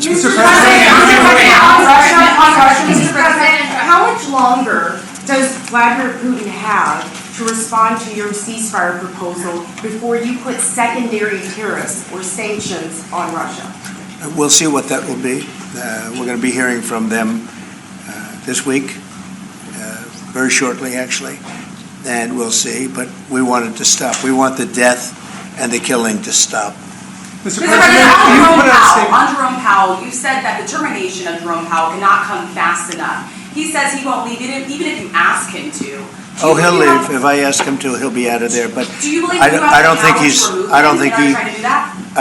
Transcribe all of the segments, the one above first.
Mr. President, how much longer does Vladimir Putin have to respond to your ceasefire proposal before you put secondary tariffs or sanctions on Russia? We'll see what that will be. We're going to be hearing from them this week, very shortly actually, and we'll see. But we want it to stop. We want the death and the killing to stop. Mr. President, on Jerome Powell, you said that the termination of Jerome Powell cannot come fast enough. He says he won't leave even if you ask him to. Oh, he'll leave. If I ask him to, he'll be out of there. But do you believe I don't think he's. I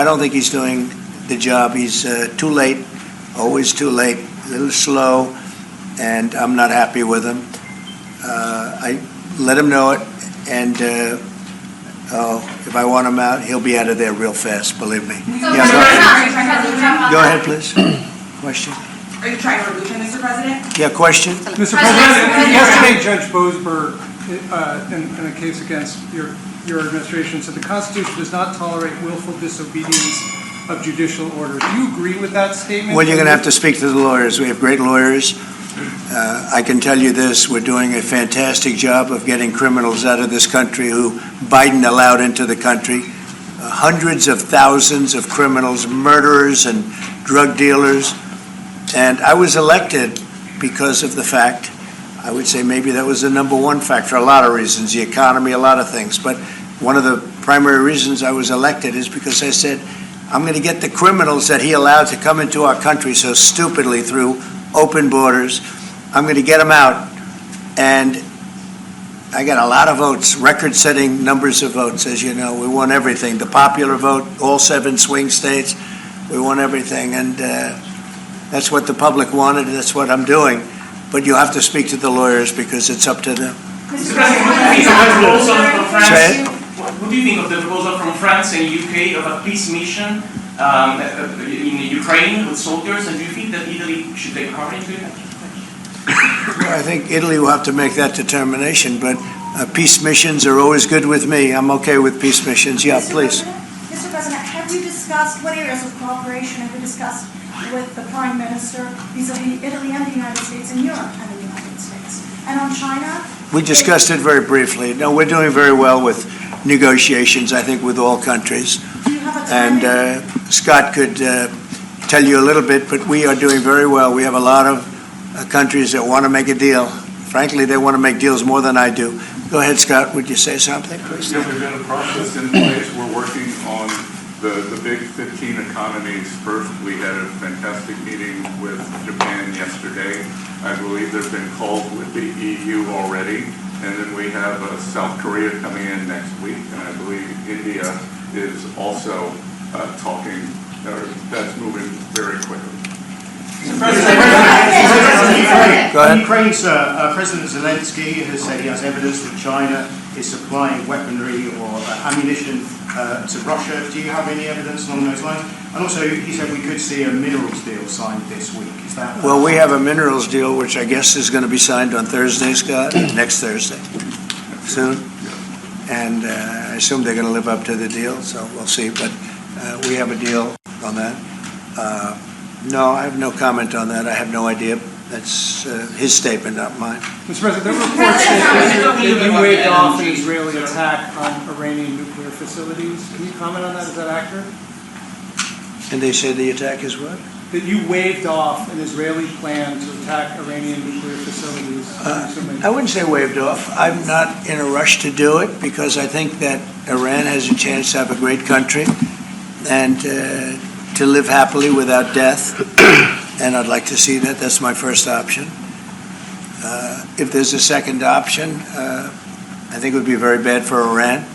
don't think he's doing the job. He's too late, always too late, a little slow, and I'm not happy with him. I let him know it, and if I want him out, he'll be out of there real fast, believe me. Go ahead, please. Question? Are you trying to remove him, Mr. President? Yeah, question? Mr. President, yesterday Judge Boasberg, in a case against your administration, said the Constitution does not tolerate willful disobedience of judicial orders. Do you agree with that statement? Well, you're going to have to speak to the lawyers. We have great lawyers. I can tell you this, we're doing a fantastic job of getting criminals out of this country who Biden allowed into the country. Hundreds of thousands of criminals, murderers and drug dealers. And I was elected because of the fact, I would say maybe that was the number one factor, a lot of reasons, the economy, a lot of things. But one of the primary reasons I was elected is because I said, I'm going to get the criminals that he allowed to come into our country so stupidly through open borders. I'm going to get them out. And I got a lot of votes, record-setting numbers of votes, as you know. We won everything. The popular vote, all 7 swing states, we won everything. And that's what the public wanted, and that's what I'm doing. But you have to speak to the lawyers because it's up to them. Mr. President, what do you think of the proposal from France and UK of a peace mission in Ukraine with soldiers? And do you think that Italy should take part into it? Well, I think Italy will have to make that determination, but peace missions are always good with me. I'm okay with peace missions. Yeah, please. Mr. President, have you discussed what areas of cooperation have you discussed with the Prime Minister vis-a-vis Italy and the United States and Europe and the United States? And on China? We discussed it very briefly. No, we're doing very well with negotiations, I think, with all countries. Do you have a And Scott could tell you a little bit, but we are doing very well. We have a lot of countries that want to make a deal. Frankly, they want to make deals more than I do. Go ahead, Scott. Would you say something, please? Yeah, we've got a process in place. We're working on the big 15 economies first. We had a fantastic meeting with Japan yesterday. I believe there's been calls with the EU already. And then we have South Korea coming in next week. And I believe India is also talking, that's moving very quickly. Ukraine's President Zelensky has said he has evidence that China is supplying weaponry or ammunition to Russia. Do you have any evidence along those lines? And also, he said we could see a minerals deal signed this week. Is that? Well, we have a minerals deal, which I guess is going to be signed on Thursday, Scott, next Thursday, soon. And I assume they're going to live up to the deal, so we'll see. But we have a deal on that. No, I have no comment on that. I have no idea. That's his statement, not mine. Mr. President, there were reports that you waved off an Israeli attack on Iranian nuclear facilities. Can you comment on that? Is that accurate? And they say the attack is what? That you waved off an Israeli plan to attack Iranian nuclear facilities. I wouldn't say waved off. I'm not in a rush to do it because I think that Iran has a chance to have a great country and to live happily without death. And I'd like to see that. That's my first option. If there's a second option, I think it would be very bad for Iran.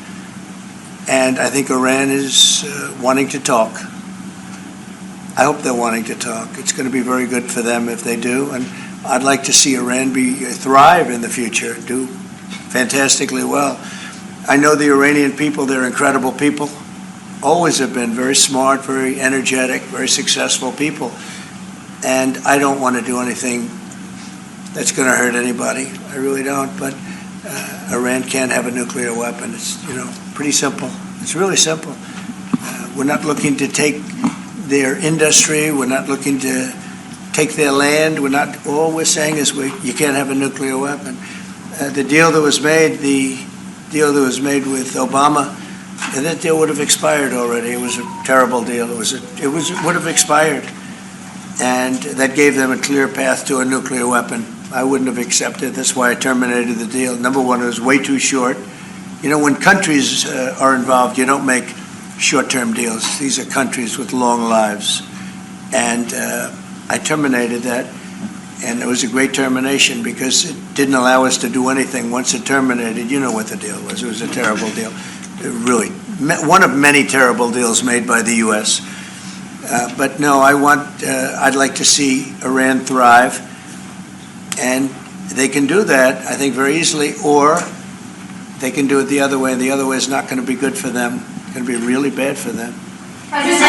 And I think Iran is wanting to talk. I hope they're wanting to talk. It's going to be very good for them if they do. And I'd like to see Iran thrive in the future, do fantastically well. I know the Iranian people, they're incredible people. Always have been very smart, very energetic, very successful people. And I don't want to do anything that's going to hurt anybody. I really don't. But Iran can't have a nuclear weapon. It's, pretty simple. It's really simple. We're not looking to take their industry. We're not looking to take their land. All we're saying is you can't have a nuclear weapon. The deal that was made with Obama, and that deal would have expired already. It was a terrible deal. It would have expired. And that gave them a clear path to a nuclear weapon. I wouldn't have accepted. That's why I terminated the deal. Number one, it was way too short. You know, when countries are involved, you don't make short-term deals. These are countries with long lives. And I terminated that. And it was a great termination because it didn't allow us to do anything. Once it terminated, you know what the deal was. It was a terrible deal. Really, one of many terrible deals made by the U.S. But no, I'd like to see Iran thrive. And they can do that, I think, very easily, or they can do it the other way, and the other way is not going to be good for them. It's going to be really bad for them. What do you think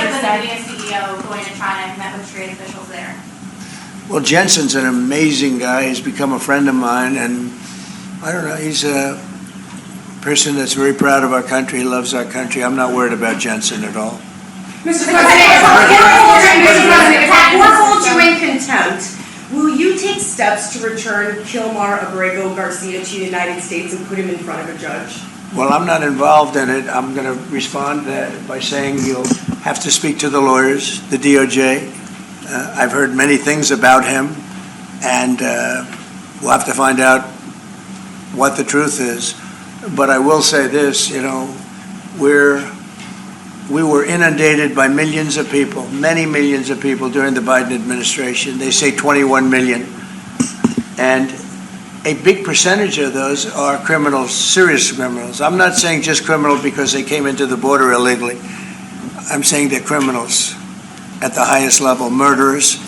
of the Saudi CEO going to China and met with trade officials there? Well, Jensen's an amazing guy. He's become a friend of mine, and I don't know, he's a person that's very proud of our country. He loves our country. I'm not worried about Jensen at all. Mr. President, if we're hold you in contempt, will you take steps to return Kilmar Abrego Garcia to the United States and put him in front of a judge? Well, I'm not involved in it. I'm going to respond by saying you'll have to speak to the lawyers, the DOJ. I've heard many things about him, and we'll have to find out what the truth is. But I will say this, you know, we were inundated by millions of people, many millions of people during the Biden administration. They say 21 million. And a big percentage of those are criminals, serious criminals. I'm not saying just criminal because they came into the border illegally. I'm saying they're criminals at the highest level, murderers.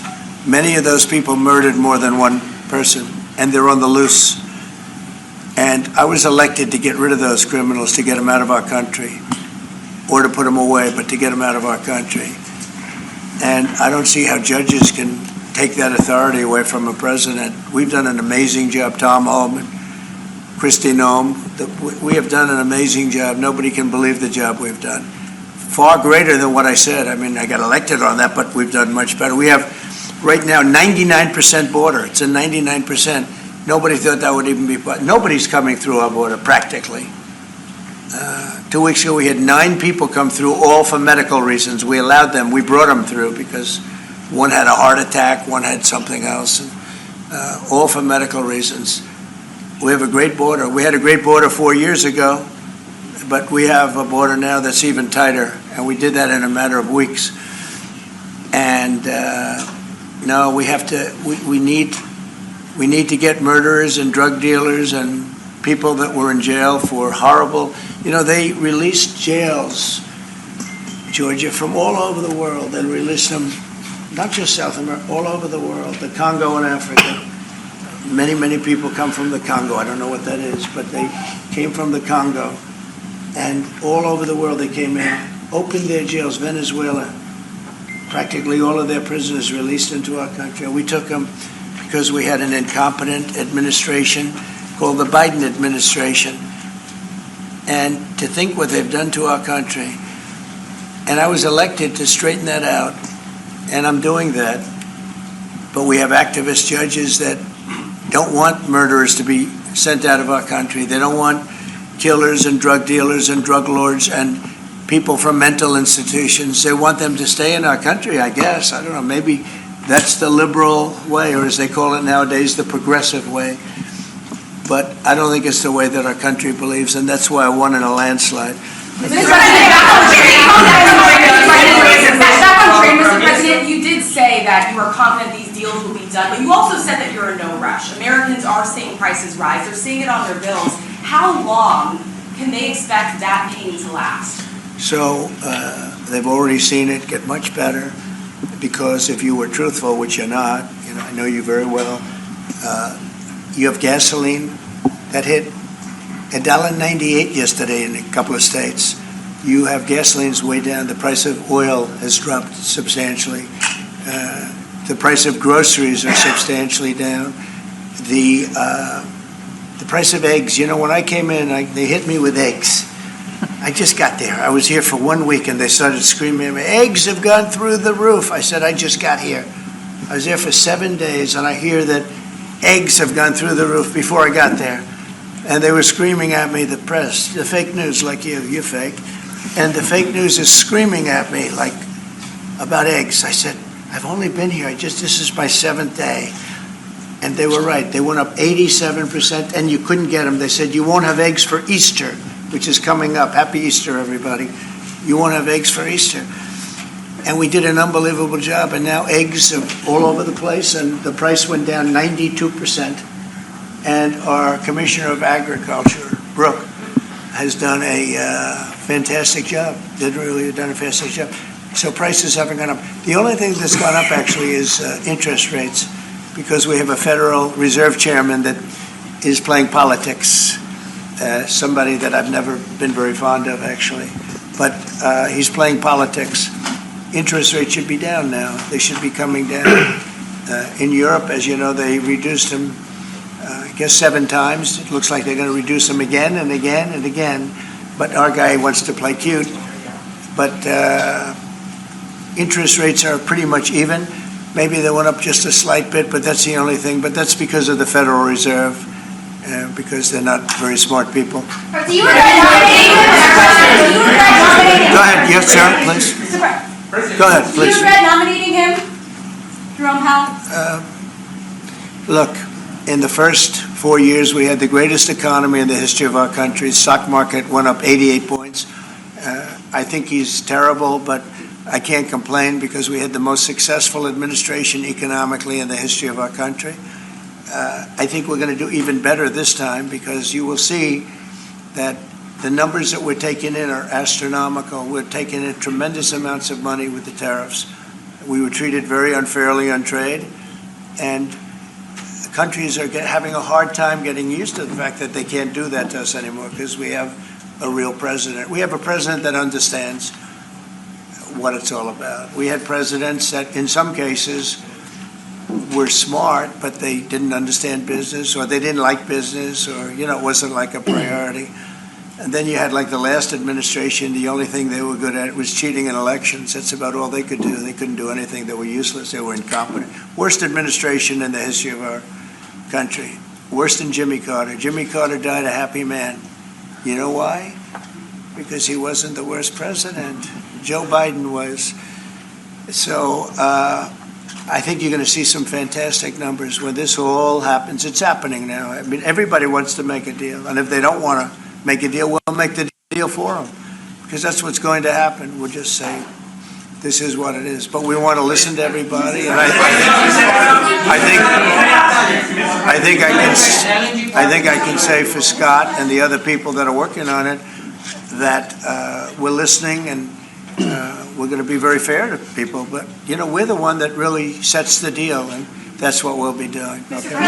Many of those people murdered more than one person, and they're on the loose. And I was elected to get rid of those criminals, to get them out of our country, or to put them away, but to get them out of our country. And I don't see how judges can take that authority away from a president. We've done an amazing job, Tom Holman, Kristi Noem. We have done an amazing job. Nobody can believe the job we've done. Far greater than what I said. I mean, I got elected on that, but we've done much better. We have right now 99% border. It's a 99%. Nobody thought that would even be, nobody's coming through our border, practically. 2 weeks ago, we had 9 people come through, all for medical reasons. We allowed them, we brought them through because one had a heart attack, one had something else, and, all for medical reasons. We have a great border. We had a great border 4 years ago, but we have a border now that's even tighter, and we did that in a matter of weeks. And no, we have to, we need to get murderers and drug dealers and people that were in jail for horrible, you know, they released jails, Georgia, from all over the world. They released them, not just South America, all over the world, the Congo and Africa. Many, many people come from the Congo. I don't know what that is, but they came from the Congo. And all over the world they came in, opened their jails. Venezuela, practically all of their prisoners released into our country. And we took them because we had an incompetent administration called the Biden administration. And to think what they've done to our country. And I was elected to straighten that out, and I'm doing that. But we have activist judges that don't want murderers to be sent out of our country. They don't want killers and drug dealers and drug lords and people from mental institutions. They want them to stay in our country, I guess. I don't know, maybe that's the liberal way, or as they call it nowadays, the progressive way. But I don't think it's the way that our country believes, and that's why I won in a landslide. Mr. President, you did say that you are confident these deals will be done, but you also said that you're in no rush. Americans are seeing prices rise. They're seeing it on their bills. How long can they expect that pain to last? So they've already seen it get much better, because if you were truthful, which you're not, you know, I know you very well, you have gasoline that hit $1.98 yesterday in a couple of states. You have gasoline's way down. The price of oil has dropped substantially. The price of groceries are substantially down. The price of eggs, you know, when I came in, they hit me with eggs. I I just got there. I was here for 1 week and they started screaming at me, eggs have gone through the roof. I said, I just got here. I was there for 7 days and I hear that eggs have gone through the roof before I got there. And they were screaming at me, the press, the fake news, like you're fake. And the fake news is screaming at me like about eggs. I said, I've only been here, this is my 7th day. And they were right. They went up 87% and you couldn't get them. They said, you won't have eggs for Easter, which is coming up. Happy Easter, everybody. You won't have eggs for Easter. And we did an unbelievable job. And now eggs are all over the place and the price went down 92%. And our Commissioner of Agriculture, Brooke, has done a fantastic job. Did really done a fantastic job. So prices haven't gone up. The only thing that's gone up actually is interest rates, because we have a Federal Reserve Chairman that is playing politics. Somebody that I've never been very fond of, actually. But he's playing politics. Interest rates should be down now. They should be coming down. In Europe, as you know, they reduced them, I guess 7 times. It looks like they're going to reduce them again and again and again. But our guy wants to play cute. But interest rates are pretty much even. Maybe they went up just a slight bit, but that's the only thing. But that's because of the Federal Reserve, because they're not very smart people. Do you regret nominating him? Go ahead, yes, sir, please. Go ahead, Do you please. regret nominating him, Jerome Powell? Look, in the first 4 years, we had the greatest economy in the history of our country. Stock market went up 88 points. I think he's terrible, but I can't complain because we had the most successful administration economically in the history of our country. I think we're going to do even better this time because you will see that the numbers that we're taking in are astronomical. We're taking in tremendous amounts of money with the tariffs. We were treated very unfairly on trade, and countries are having a hard time getting used to the fact that they can't do that to us anymore because we have a real president. We have a president that understands what it's all about. We had presidents that in some cases were smart, but they didn't understand business, or they didn't like business, or, it wasn't like a priority. And then you had like the last administration, the only thing they were good at was cheating in elections. That's about all they could do. They couldn't do anything. They were useless. They were incompetent. Worst administration in the history of our country. Worse than Jimmy Carter. Jimmy Carter died a happy man. You know why? Because he wasn't the worst president. Joe Biden was. So I think you're going to see some fantastic numbers when this all happens. It's happening now. I mean, everybody wants to make a deal. And if they don't want to make a deal, we'll make the deal for them. Because that's what's going to happen. We'll just say, this is what it is. But we want to listen to everybody. And I think I can say for Scott and the other people that are working on it that we're listening and we're going to be very fair to people. But, we're the one that really sets the deal, and that's what we'll be doing. Okay? Go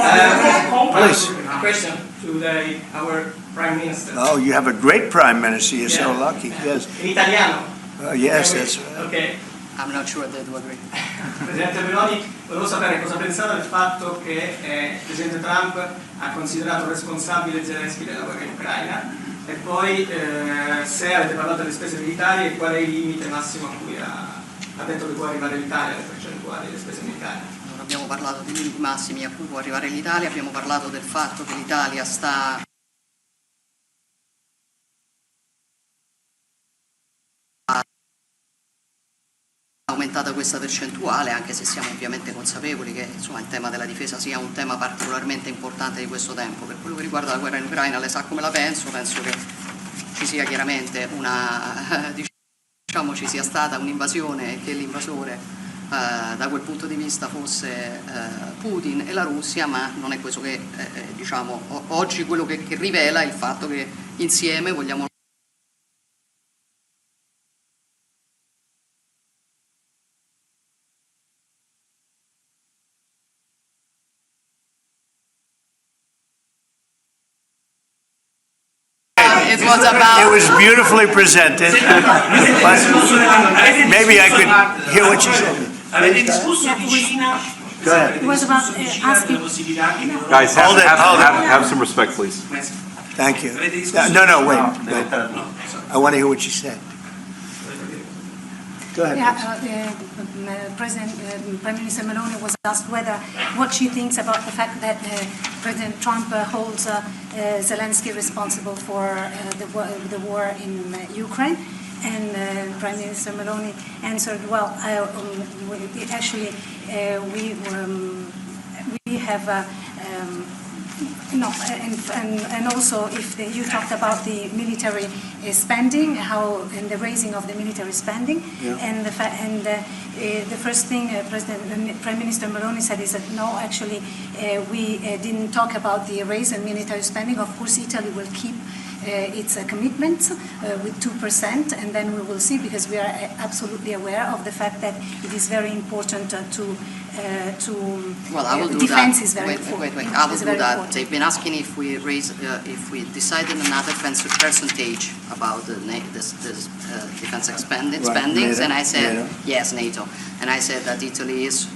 ahead, please. Question to our Prime Minister. Oh, you have a great Prime Minister. You're so lucky. Yes. In italiano. Yes, that's right. Okay. I'm not sure they do agree. Presidente Meloni, volevo sapere cosa pensava del fatto che il Presidente Trump ha considerato responsabile Zelensky della guerra in Ucraina e poi se avete parlato delle spese militari e qual è il limite massimo a cui ha detto che può arrivare l'Italia, le percentuali delle spese militari. Non abbiamo parlato dei limiti massimi a cui può arrivare l'Italia, abbiamo parlato del fatto che l'Italia sta aumentata questa percentuale, anche se siamo ovviamente consapevoli che il tema della difesa sia un tema particolarmente importante di questo tempo. Per quello che riguarda la guerra in Ucraina, lei sa come la penso che ci sia chiaramente ci sia stata un'invasione e che l'invasore da quel punto di vista fosse Putin e la Russia, ma non è questo che oggi quello che rivela è il fatto che insieme vogliamo It was beautifully presented, but maybe I could hear what you said. Avete discusso di Cina? Go ahead. It was about asking. Possibilità che Guys, Hold it. have some respect, please. Thank you. Avete discusso? No, wait. No, sorry. I want to hear what she said. Go ahead. Prime Minister Meloni was asked what she thinks about the fact that President Trump holds Zelensky responsible for the war in Ukraine. And Prime Minister Meloni answered, well, we have no, and also if you talked about the military spending, and the raising of the military spending, and the first thing Prime Minister Meloni said is that no, actually we didn't talk about the raise in military spending. Of course, Italy will keep its commitments with 2%, and then we will see, because we are absolutely aware of the fact that it is very important Well, I will do defense that. Is very wait, important. I will It's do very that. important. They've been asking if we decided another percentage about the defense spendings, NATO, and I said NATO. yes, NATO, and I said that Italy is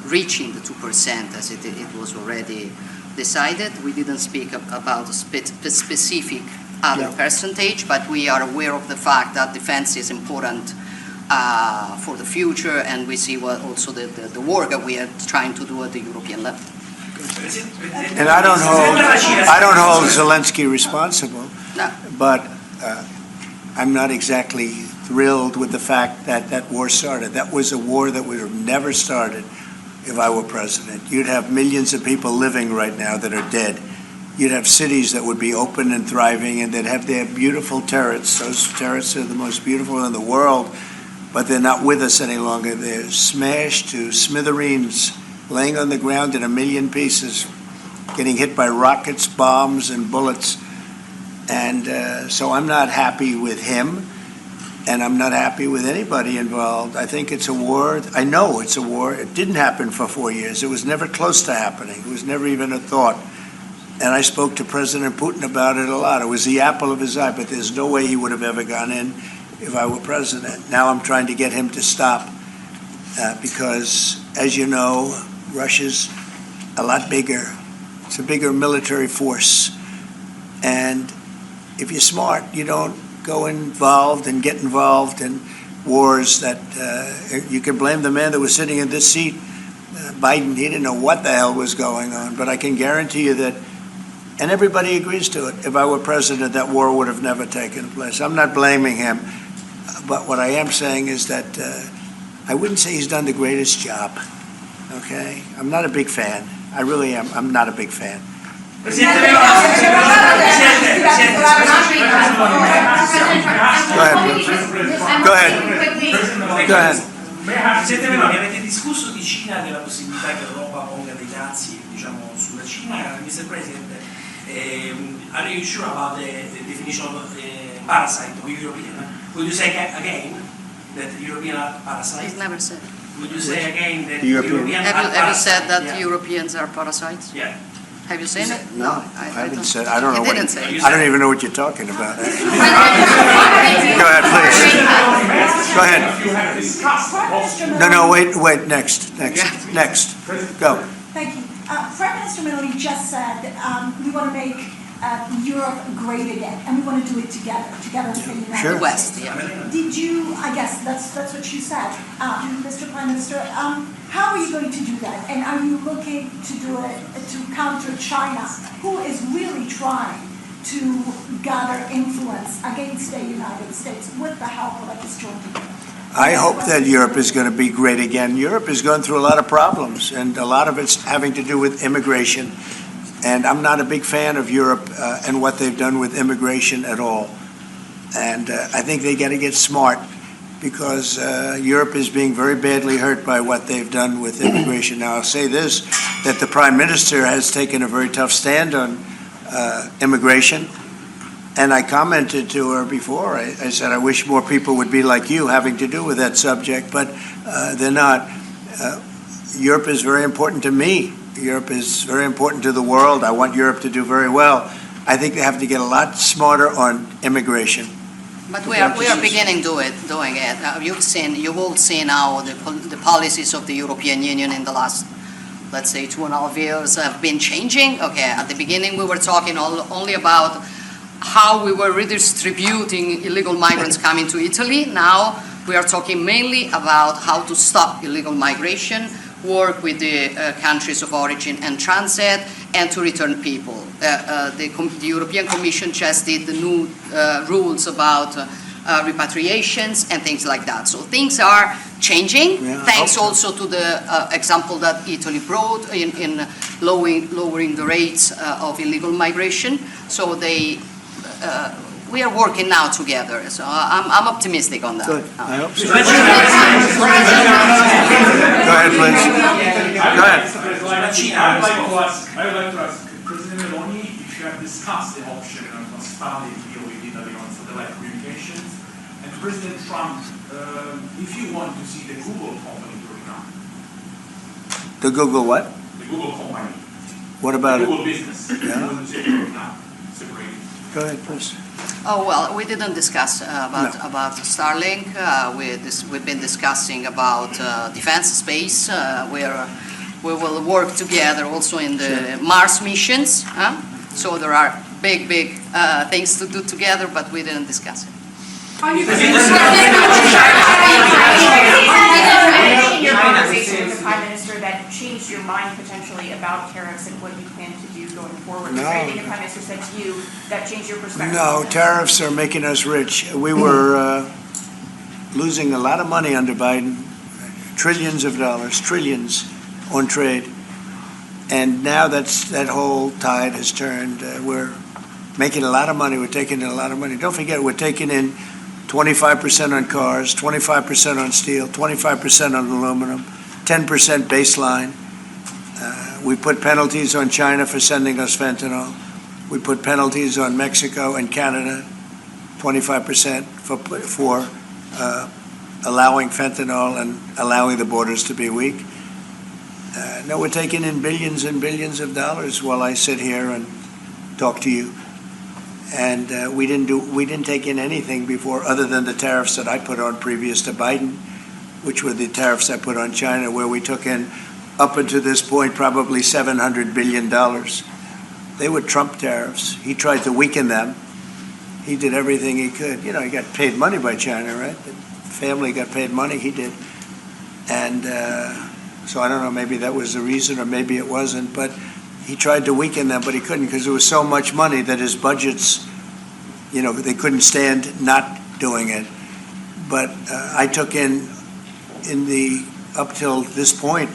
reaching the 2% as it was already decided. We didn't speak about a specific other percentage, but we are aware of the fact that defense is important for the future, and we see what also the work that we are trying to do at the European level. And I don't hold Zelensky responsible, No. but I'm not exactly thrilled with the fact that that war started. That was a war that would have never started if I were president. You'd have millions of people living right now that are dead. You'd have cities that would be open and thriving, and they'd have their beautiful turrets. Those turrets are the most beautiful in the world, but they're not with us any longer. They're smashed to smithereens, laying on the ground in a million pieces, getting hit by rockets, bombs, and bullets. And so I'm not happy with him, and I'm not happy with anybody involved. I think it's a war. I know it's a war. It didn't happen for 4 years. It was never close to happening. It was never even a thought. And I spoke to President Putin about it a lot. It was the apple of his eye, but there's no way he would have ever gone in if I were president. Now I'm trying to get him to stop because, as you know, Russia's a lot bigger. It's a bigger military force. And if you're smart, you don't go involved and get involved in wars that you can blame the man that was sitting in this seat, Biden. He didn't know what the hell was going on. But I can guarantee you that, and everybody agrees to it, if I were president, that war would have never taken place. I'm not blaming him. But what I am saying is that I wouldn't say he's done the greatest job, okay? I'm not a big fan. I really am. I'm not a big fan. Presidente Go ahead. Presidente Meloni, avete discusso di Cina, della possibilità che l'Europa ponga dei dazi, diciamo, sulla Cina. Mr. President, are you sure about the definition of parasite of European? Would you say again that European are parasites? He's never said. Would you say again that European. European Have are you ever said parasites? that Europeans are parasites? Yeah. Have you seen it? No, I haven't said. I don't know. He didn't say it. I don't even know what you're talking about. Go ahead, please. Go ahead. No, wait. Next. Go. Thank you. Prime Minister Meloni just said we want to make Europe great again, and we want to do it together with the United Sure. The West, yeah. Did you, I guess that's what you said, Mr. Prime Minister, how are you going to do that? And are you looking to do it to counter China, who is really trying to gather influence against the United States with the help of a disjointed Europe? I hope that Europe is going to be great again. Europe is going through a lot of problems, and a lot of it's having to do with immigration. And I'm not a big fan of Europe and what they've done with immigration at all. And I think they got to get smart, because Europe is being very badly hurt by what they've done with immigration. Now, I'll say this, that the Prime Minister has taken a very tough stand on immigration. And I commented to her before. I said, I wish more people would be like you having to do with that subject, but they're not. Europe is very important to me. Europe is very important to the world. I want Europe to do very well. I think they have to get a lot smarter on immigration. But we are beginning doing it. You've all seen how the policies of the European Union in the last, let's say, 2.5 years have been changing. Okay, at the beginning we were talking only about how we were redistributing illegal migrants coming to Italy. Now we are talking mainly about how to stop illegal migration, work with the countries of origin and transit, and to return people. The European Commission just did the new rules about repatriations and things like that. So things are changing, thanks also to the example that Italy brought in lowering the rates of illegal migration. So we are working now together. So I'm optimistic on that. Good. I hope so. Go ahead, please. Go ahead. I would like to ask President Meloni if you have discussed the option of a Starlink deal with Italy on satellite communications, and President Trump, if you want to see the Google company growing up. The Google what? The Google company. What about the it? Google business. Yeah. You want to see it growing up, separated. Go ahead, please. Oh, well, we didn't discuss about Starlink. We've been discussing about defense space, where we will work together also in the Mars missions. So there are big things to do together, but we didn't discuss it. In your conversation with the Prime Minister that changed your mind potentially about tariffs and what you plan to do going forward? No. Is there anything the Prime Minister said to you that changed your perspective? No, tariffs are making us rich. We were losing a lot of money under Biden, trillions of dollars, trillions on trade. And now that whole tide has turned. We're making a lot of money. We're taking in a lot of money. Don't forget, we're taking in 25% on cars, 25% on steel, 25% on aluminum, 10% baseline. We put penalties on China for sending us fentanyl. We put penalties on Mexico and Canada, 25% for allowing fentanyl and allowing the borders to be weak. No, we're taking in billions and billions of dollars while I sit here and talk to you. And we didn't take in anything before other than the tariffs that I put on previous to Biden, which were the tariffs I put on China, where we took in, up until this point, probably $700 billion. They were Trump tariffs. He tried to weaken them. He did everything he could. You know, he got paid money by China, right? The family got paid money, he did. And so I don't know, maybe that was the reason or maybe it wasn't, but he tried to weaken them, but he couldn't because there was so much money that his budgets, you know, they couldn't stand not doing it. But I took in the, up till this point,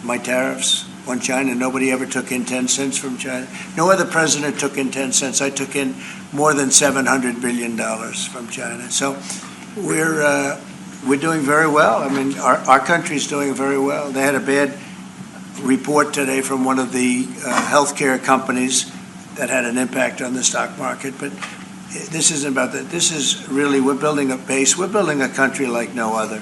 my tariffs on China. Nobody ever took in 10 cents from China. No other president took in 10 cents. I took in more than $700 billion from China. So we're doing very well. I mean, our country's doing very well. They had a bad report today from one of the healthcare companies that had an impact on the stock market. But this isn't about that. This is really, we're building a base. We're building a country like no other.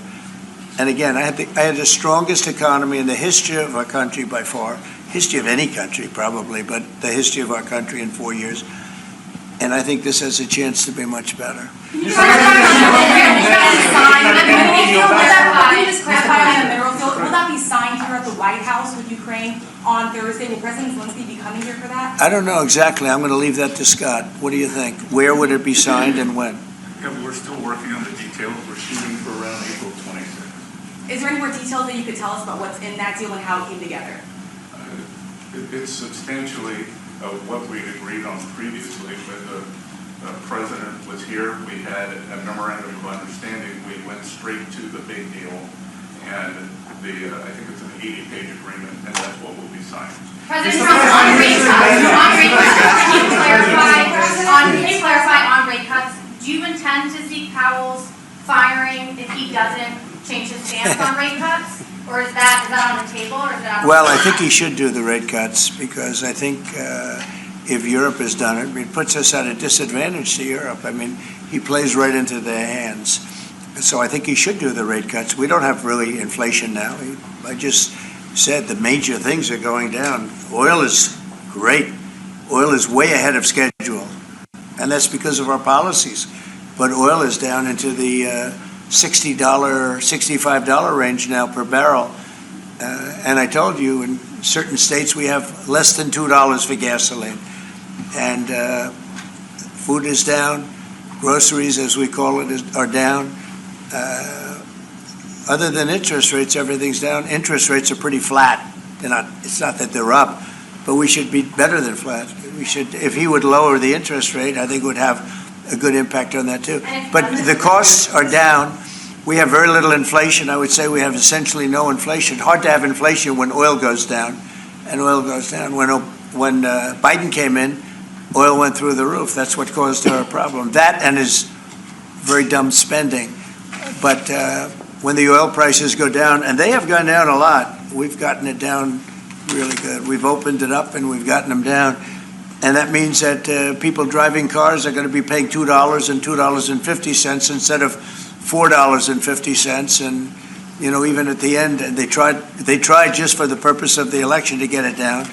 And again, I had the strongest economy in the history of our country by far, history of any country probably, but the history of our country in 4 years. And I think this has a chance to be much better. Can you just clarify on the mineral field? Will that be signed here at the White House with Ukraine on Thursday? Will President Zelensky be coming here for that? I don't know exactly. I'm going to leave that to Scott. What do you think? Where would it be signed and when? Yeah, we're still working on the details. We're shooting for around April 26th. Is there any more details that you could tell us about what's in that deal and how it came together? It's substantially what we agreed on previously, but the president was here. We had a memorandum of understanding. We went straight to the big deal, and I think it's an 80-page agreement, and that's what will be signed. President Trump, on rate cuts, can you clarify on rate cuts, do you intend to seek Powell's firing if he doesn't change his stance on rate cuts? Or is that on the table, or is that on Well, I think he should do the rate cuts because I think if Europe has done it, it puts us at a disadvantage to Europe. I mean, he plays right into their hands. So I think he should do the rate cuts. We don't have really inflation now. I just said the major things are going down. Oil is great. Oil is way ahead of schedule. And that's because of our policies. But oil is down into the $60, $65 range now per barrel. And I told you, in certain states we have less than $2 for gasoline. And Food is down. Groceries, as we call it, are down. Other than interest rates, everything's down. Interest rates are pretty flat. It's not that they're up, but we should be better than flat. We should, if he would lower the interest rate, I think it would have a good impact on that too. But the costs are down. We have very little inflation. I would say we have essentially no inflation. Hard to have inflation when oil goes down, and oil goes down. When Biden came in, oil went through the roof. That's what caused our problem. That and his very dumb spending. But when the oil prices go down, and they have gone down a lot, we've gotten it down really good. We've opened it up and we've gotten them down. And that means that people driving cars are going to be paying $2 and $2.50 instead of $4.50. And, you know, even at the end, they tried just for the purpose of the election to get it down.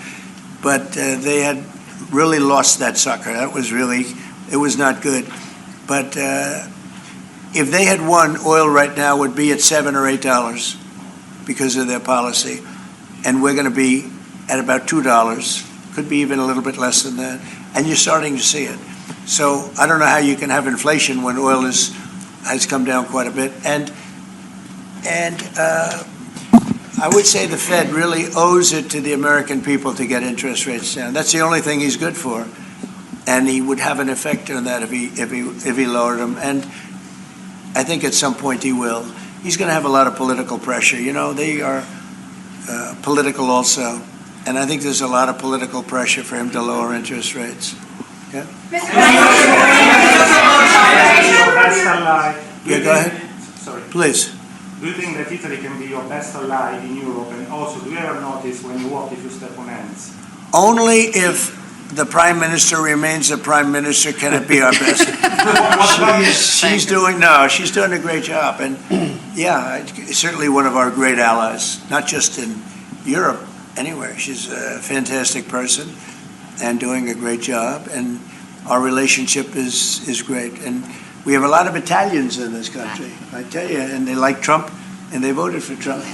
But they had really lost that sucker. It was not good. But if they had won, oil right now would be at $7 or $8 because of their policy. And we're going to be at about $2. Could be even a little bit less than that. And you're starting to see it. So I don't know how you can have inflation when oil has come down quite a bit. And I would say the Fed really owes it to the American people to get interest rates down. That's the only thing he's good for. And he would have an effect on that if he lowered them. And I think at some point he will. He's going to have a lot of political pressure. You know, they are political also. And I think there's a lot of political pressure for him to lower interest rates. Yeah? Yeah, go ahead. Sorry. Please. Do you think that Italy can be your best ally in Europe? And also, do you ever notice when you walk if you step on hands? Only if the Prime Minister remains the Prime Minister can it be our best. She's doing a great job. And yeah, certainly one of our great allies, not just in Europe, anywhere. She's a fantastic person and doing a great job. And our relationship is great. And we have a lot of Italians in this country, I tell you, and they like Trump, and they voted for Trump.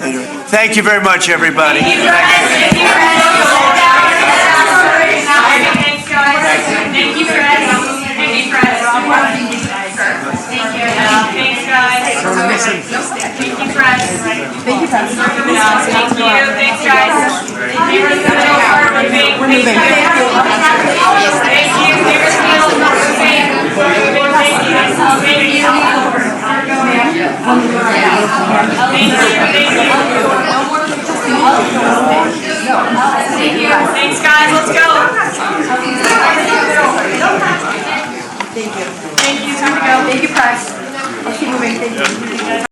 Anyway, thank you very much, everybody. Thank you, Fred. Thanks, guys. Let's go. Thank you. Thank you. Time to go. Thank you, Press. Let's keep moving. Thank you.